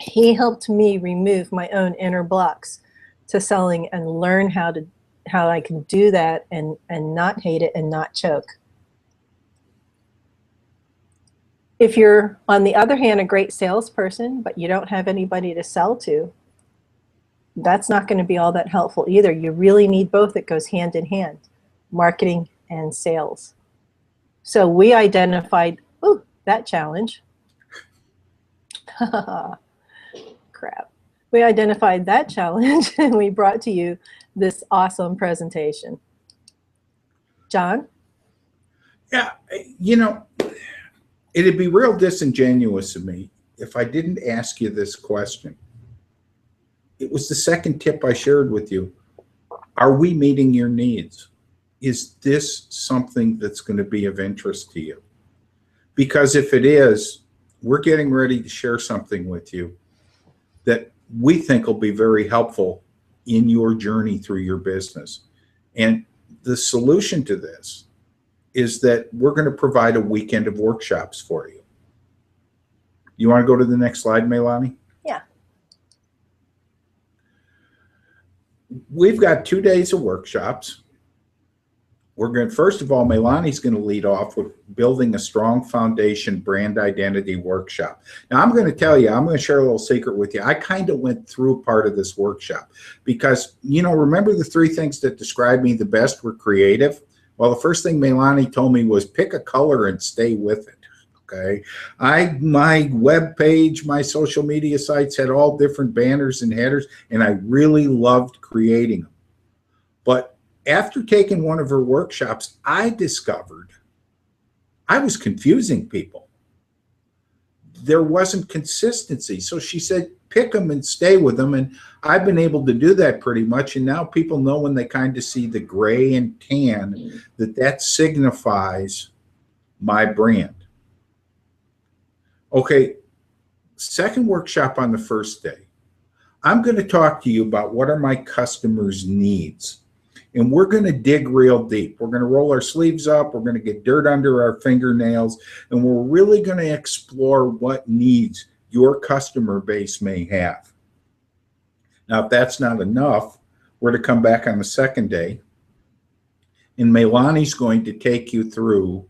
He helped me remove my own inner blocks to selling and learn how I can do that and not hate it and not choke. If you're, on the other hand, a great salesperson, but you don't have anybody to sell to, that's not going to be all that helpful either. You really need both. It goes hand in hand, marketing and sales. So we identified, ooh, that challenge. Crap. We identified that challenge and we brought to you this awesome presentation. John? Yeah, you know, it'd be real disingenuous of me if I didn't ask you this question. It was the second tip I shared with you. Are we meeting your needs? Is this something that's going to be of interest to you? Because if it is, we're getting ready to share something with you that we think will be very helpful in your journey through your business. And the solution to this is that we're going to provide a weekend of workshops for you. You want to go to the next slide, Meilani? Yeah. We've got 2 days of workshops. we're going to, first of all, Meilani's going to lead off with building a strong foundation brand identity workshop. Now, I'm going to tell you, I'm going to share a little secret with you. I kind of went through part of this workshop because, remember the three things that describe me the best were creative? Well, the first thing Meilani told me was pick a color and stay with it. Okay. My web page, my social media sites had all different banners and headers, and I really loved creating them. But after taking one of her workshops, I discovered I was confusing people. There wasn't consistency. So she said, pick them and stay with them. And I've been able to do that pretty much. And now people know when they kind of see the gray and tan that signifies my brand. Okay, second workshop on the first day. I'm going to talk to you about what are my customers' needs. And we're going to dig real deep. We're going to roll our sleeves up. We're going to get dirt under our fingernails. And we're really going to explore what needs your customer base may have. Now, if that's not enough, we're to come back on the second day. And Meilani's going to take you through.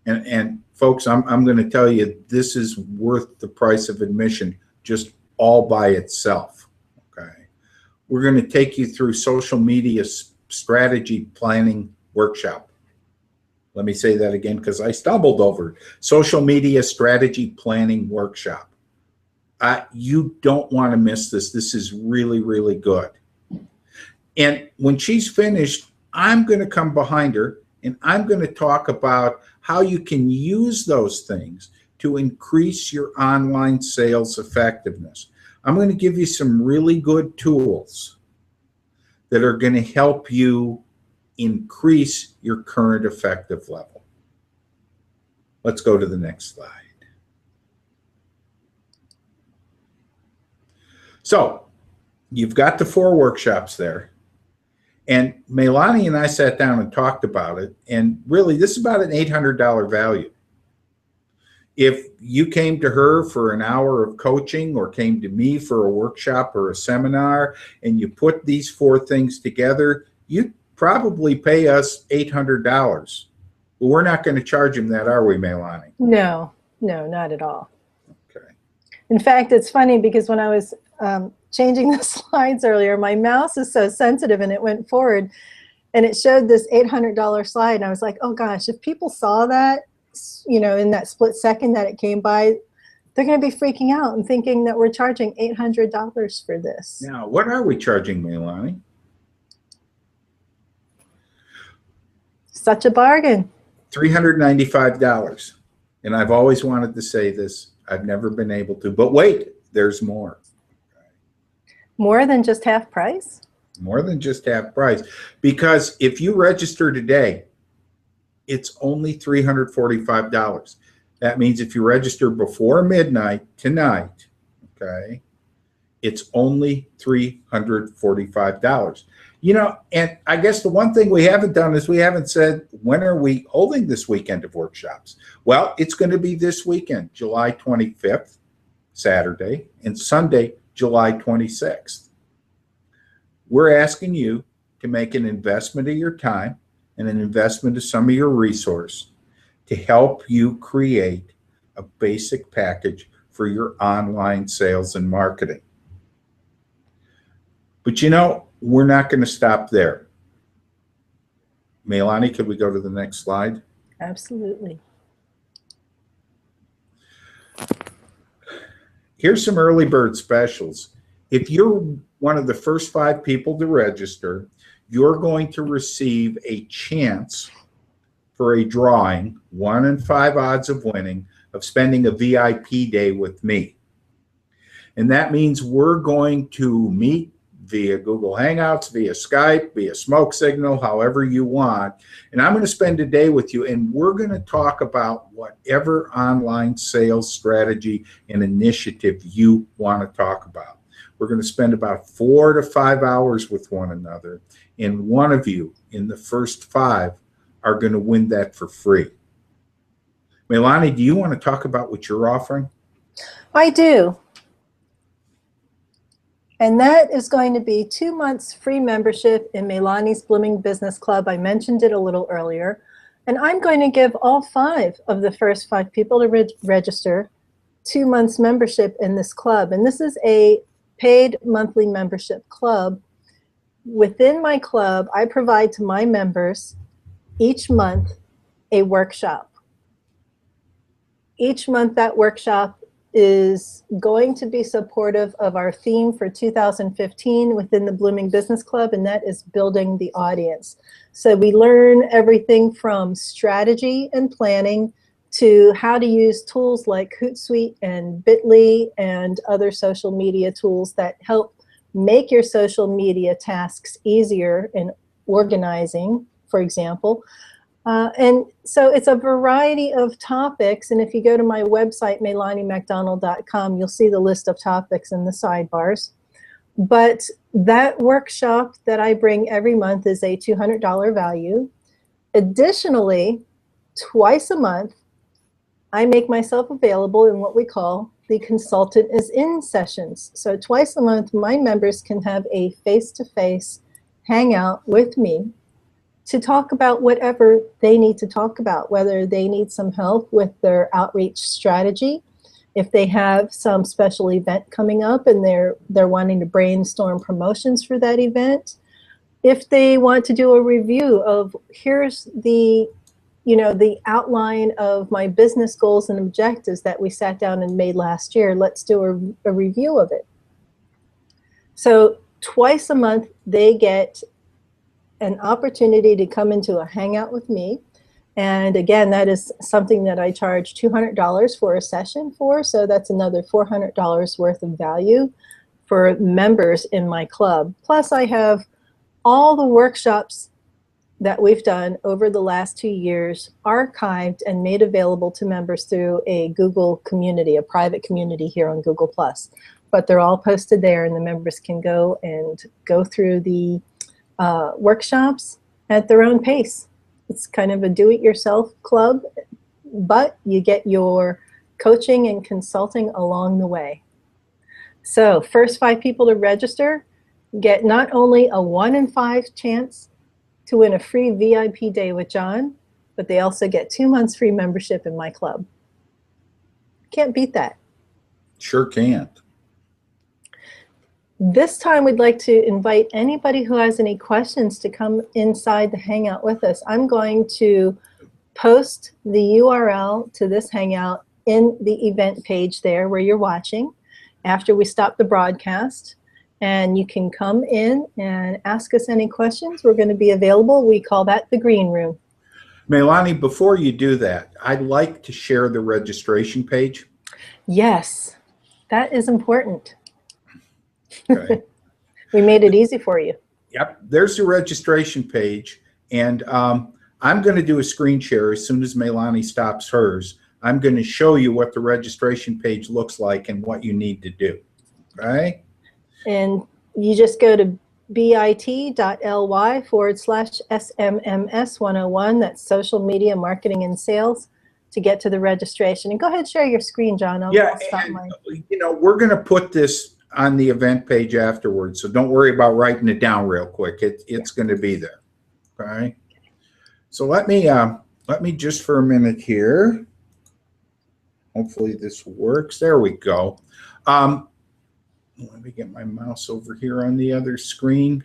And folks, I'm going to tell you, this is worth the price of admission just all by itself. Okay. We're going to take you through social media strategy planning workshop. Let me say that again because I stumbled over it. Social media strategy planning workshop. You don't want to miss this. This is really, really good. And when she's finished, I'm going to come behind her and I'm going to talk about how you can use those things to increase your online sales effectiveness. I'm going to give you some really good tools that are going to help you increase your current effective level. Let's go to the next slide. So you've got the 4 workshops there. And Meilani and I sat down and talked about it. And really, this is about an $800 value. If you came to her for an hour of coaching or came to me for a workshop or a seminar and you put these 4 things together, you'd probably pay us $800. Well, we're not going to charge him that, are we, Meilani? No, not at all. Okay. In fact, it's funny because when I was changing the slides earlier, my mouse is so sensitive and it went forward and it showed this $800 slide. And I was like, oh gosh, if people saw that, in that split second that it came by, they're going to be freaking out and thinking that we're charging $800 for this. Now, what are we charging, Meilani? Such a bargain. $395. And I've always wanted to say this. I've never been able to. But wait, there's more. More than just half price? More than just half price. Because if you register today, it's only $345. That means if you register before midnight tonight, okay, it's only $345. And I guess the one thing we haven't done is we haven't said, when are we holding this weekend of workshops? Well, it's going to be this weekend, July 25th, Saturday, and Sunday, July 26th. We're asking you to make an investment of your time and an investment of some of your resource to help you create a basic package for your online sales and marketing. But we're not going to stop there. Meilani, could we go to the next slide? Absolutely. Here's some early bird specials. If you're one of the first 5 people to register, you're going to receive a chance for a drawing, 1 in 5 odds of winning, of spending a VIP day with me. And that means we're going to meet via Google Hangouts, via Skype, via smoke signal, however you want. And I'm going to spend a day with you, and we're going to talk about whatever online sales strategy and initiative you want to talk about. We're going to spend about 4 to 5 hours with one another, and one of you in the first 5 are going to win that for free. Meilani, do you want to talk about what you're offering? I do. And that is going to be 2 months free membership in Meilani's Blooming Business Club. I mentioned it a little earlier. And I'm going to give all 5 of the first 5 people to register 2 months membership in this club. And this is a paid monthly membership club. Within my club, I provide to my members each month a workshop. Each month that workshop is going to be supportive of our theme for 2015 within the Blooming Business Club, and that is building the audience. So we learn everything from strategy and planning to how to use tools like Hootsuite and Bitly and other social media tools that help make your social media tasks easier in organizing, for example. And so it's a variety of topics, and if you go to my website, MeilaniMacDonald.com, you'll see the list of topics in the sidebars. But that workshop that I bring every month is a $200 value. Additionally, twice a month, I make myself available in what we call the Consultant is In sessions. So twice a month, my members can have a face-to-face hangout with me to talk about whatever they need to talk about, whether they need some help with their outreach strategy, if they have some special event coming up and they're wanting to brainstorm promotions for that event, if they want to do a review of here's the outline of my business goals and objectives that we sat down and made last year, let's do a review of it. So twice a month they get an opportunity to come into a hangout with me. And again, that is something that I charge $200 for a session for. So that's another $400 worth of value for members in my club. Plus I have all the workshops that we've done over the last 2 years archived and made available to members through a Google community, a private community here on Google+. But they're all posted there, and the members can go through the workshops at their own pace. It's kind of a do-it-yourself club, but you get your coaching and consulting along the way. So first 5 people to register get not only a 1 in 5 chance to win a free VIP day with John, but they also get 2 months free membership in my club. Can't beat that. Sure can't. This time we'd like to invite anybody who has any questions to come inside the Hangout with us. I'm going to post the URL to this Hangout in the event page there where you're watching after we stop the broadcast. And you can come in and ask us any questions. We're going to be available. We call that the green room. Meilani, before you do that, I'd like to share the registration page. Yes, that is important. Okay. We made it easy for you. Yep, there's the registration page, and I'm going to do a screen share as soon as Meilani stops hers. I'm going to show you what the registration page looks like and what you need to do. Okay? And you just go to bit.ly/SMMS101, that's social media marketing and sales, to get to the registration. And go ahead and share your screen, John. I'll stop mine. You know, we're going to put this on the event page afterwards, so don't worry about writing it down real quick. It's going to be there. Okay. So let me just for a minute here. Hopefully this works. There we go. Let me get my mouse over here on the other screen.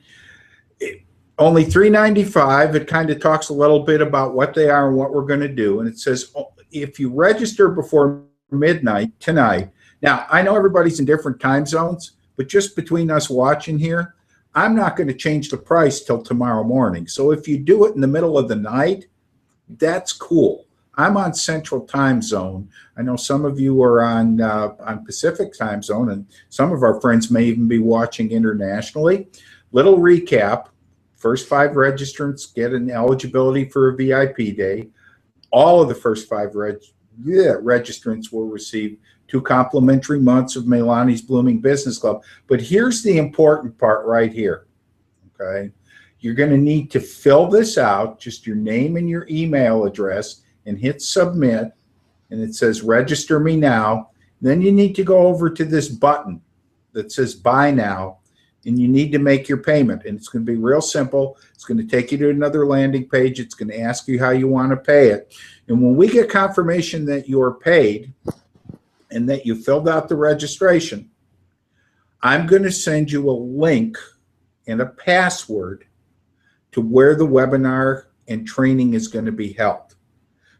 Only $3.95. It kind of talks a little bit about what they are and what we're going to do. And it says, if you register before midnight tonight. Now, I know everybody's in different time zones, but just between us watching here, I'm not going to change the price till tomorrow morning. So if you do it in the middle of the night, that's cool. I'm on Central Time Zone. I know some of you are on Pacific Time Zone, and some of our friends may even be watching internationally. Little recap. First 5 registrants get an eligibility for a VIP day. All of the first 5 registrants will receive 2 complimentary months of Meilani's Blooming Business Club. But here's the important part right here, okay? You're going to need to fill this out, just your name and your email address, and hit submit, and it says register me now. Then you need to go over to this button that says buy now, and you need to make your payment. And it's going to be real simple. It's going to take you to another landing page. It's going to ask you how you want to pay it. And when we get confirmation that you're paid and that you filled out the registration, I'm going to send you a link and a password to where the webinar and training is going to be held.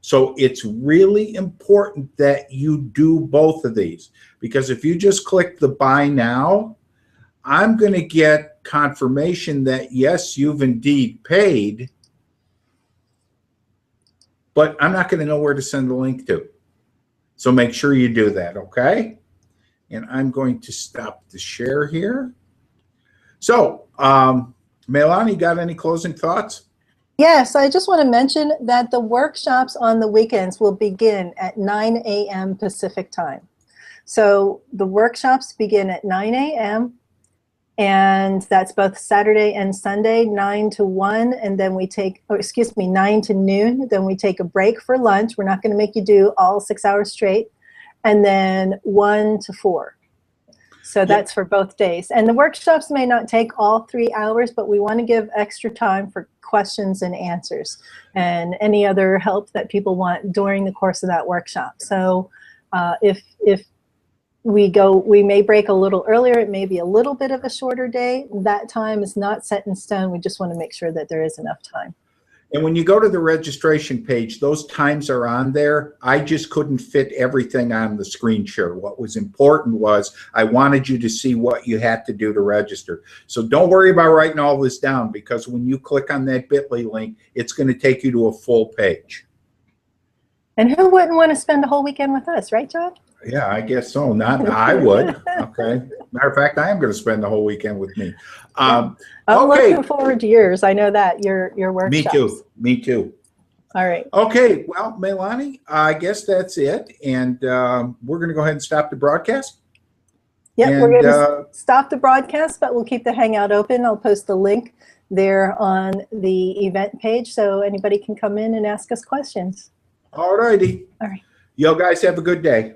So it's really important that you do both of these, because if you just click the buy now, I'm going to get confirmation that yes, you've indeed paid, but I'm not going to know where to send the link to. So make sure you do that, okay? And I'm going to stop the share here. So, Meilani, got any closing thoughts? Yes, I just want to mention that the workshops on the weekends will begin at 9 a.m. Pacific time. So the workshops begin at 9 a.m. and that's both Saturday and Sunday, 9 to 1, and then we take, or excuse me, 9 to noon, then we take a break for lunch. We're not going to make you do all 6 hours straight, and then 1 to 4. So that's for both days. And the workshops may not take all 3 hours, but we want to give extra time for questions and answers and any other help that people want during the course of that workshop. So if we may break a little earlier, it may be a little bit of a shorter day. That time is not set in stone. We just want to make sure that there is enough time. And when you go to the registration page, those times are on there. I just couldn't fit everything on the screen share. What was important was I wanted you to see what you had to do to register. So don't worry about writing all this down, because when you click on that bit.ly link, it's going to take you to a full page. And who wouldn't want to spend a whole weekend with us, right, John? Yeah, I guess so. Not I would. Okay. Matter of fact, I am going to spend the whole weekend with me. I'm okay. looking forward to yours. I know that your workshops. Me too. Me too. All right. Okay. Well, Meilani, I guess that's it, and we're going to go ahead and stop the broadcast. Yep, we're going to stop the broadcast, but we'll keep the Hangout open. I'll post the link there on the event page so anybody can come in and ask us questions. All righty. All right. You guys have a good day.